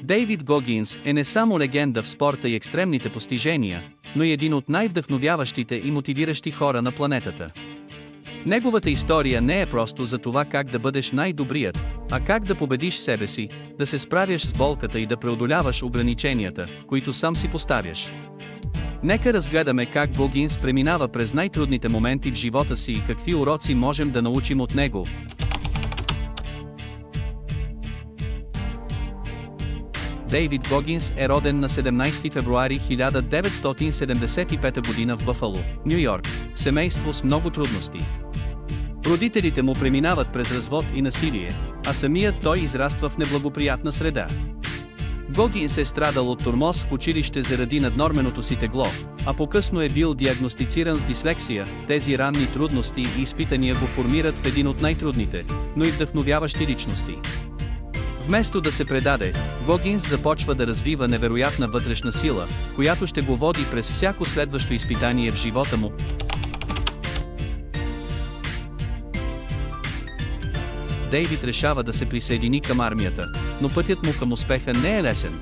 Дейвид Гогинс е не само легенда в спорта и екстремните постижения, но и един от най-вдъхновяващите и мотивиращи хора на планетата. Неговата история не е просто за това как да бъдеш най-добрият, а как да победиш себе си, да се справяш с болката и да преодоляваш ограниченията, които сам си поставяш. Нека разгледаме как Гогинс преминава през най-трудните моменти в живота си и какви уроци можем да научим от него. Дейвид Гогинс е роден на 17 февруари 1975 г. в Бъфало, Ню Йорк, семейство с много трудности. Родителите му преминават през развод и насилие, а самият той израства в неблагоприятна среда. Гогинс е страдал от тормоз в училище заради наднорменото си тегло, а по-късно е бил диагностициран с дислексия. Тези ранни трудности и изпитания го формират в един от най-трудните, но и вдъхновяващи личности. Вместо да се предаде, Гогинс започва да развива невероятна вътрешна сила, която ще го води през всяко следващо изпитание в живота му. Дейвид решава да се присъедини към армията, но пътят му към успеха не е лесен.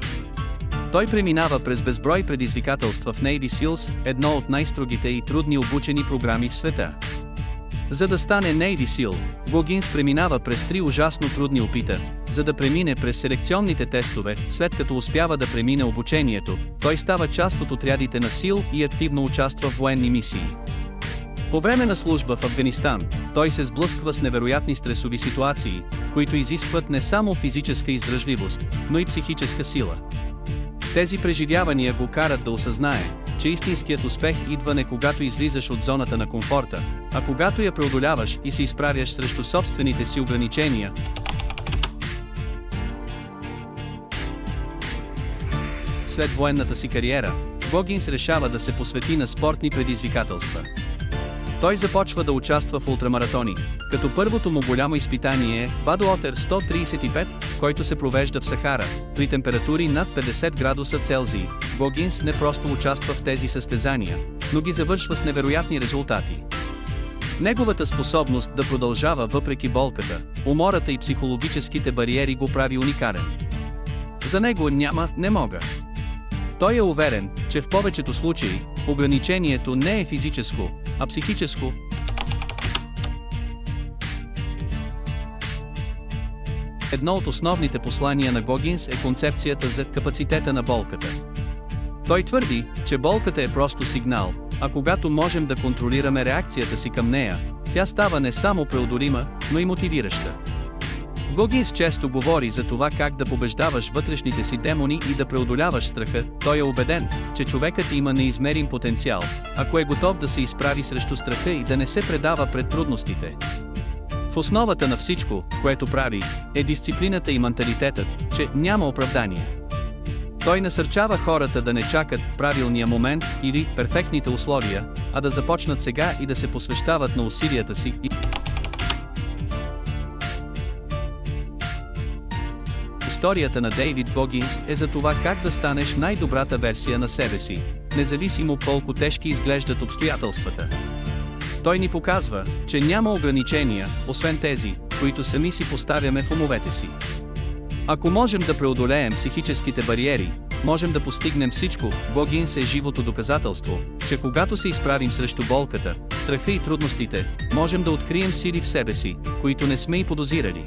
Той преминава през безброй предизвикателства в Navy SEALs, едно от най-строгите и трудни обучени програми в света. За да стане Navy SEAL, Гогинс преминава през 3 ужасно трудни опита, за да премине през селекционните тестове. След като успява да премине обучението, той става част от отрядите на SEAL и активно участва в военни мисии. По време на служба в Афганистан, той се сблъсква с невероятни стресови ситуации, които изискват не само физическа издръжливост, но и психическа сила. Тези преживявания го карат да осъзнае, че истинският успех идва не когато излизаш от зоната на комфорта, а когато я преодоляваш и се изправяш срещу собствените си ограничения. След военната си кариера, Гогинс решава да се посвети на спортни предизвикателства. Той започва да участва в ултрамаратони, като първото му голямо изпитание е Badwater 135, който се провежда в Сахара, при температури над 50 градуса Целзий. Гогинс не просто участва в тези състезания, но ги завършва с невероятни резултати. Неговата способност да продължава въпреки болката, умората и психологическите бариери го прави уникален. За него няма "не мога". Той е уверен, че в повечето случаи, ограничението не е физическо, а психическо. Едно от основните послания на Гогинс е концепцията за капацитета на болката. Той твърди, че болката е просто сигнал, а когато можем да контролираме реакцията си към нея, тя става не само преодолима, но и мотивираща. Гогинс често говори за това как да побеждаваш вътрешните си демони и да преодоляваш страха. Той е убеден, че човекът има неизмерим потенциал, ако е готов да се изправи срещу страха и да не се предава пред трудностите. В основата на всичко, което прави, е дисциплината и менталитетът, че няма оправдание. Той насърчава хората да не чакат правилния момент или перфектните условия, а да започнат сега и да се посвещават на усилията си. Историята на Дейвид Гогинс е за това как да станеш най-добрата версия на себе си, независимо колко тежки изглеждат обстоятелствата. Той ни показва, че няма ограничения, освен тези, които сами си поставяме в умовете си. Ако можем да преодолеем психическите бариери, можем да постигнем всичко. Гогинс е живото доказателство, че когато се изправим срещу болката, страха и трудностите, можем да открием сили в себе си, които не сме и подозирали.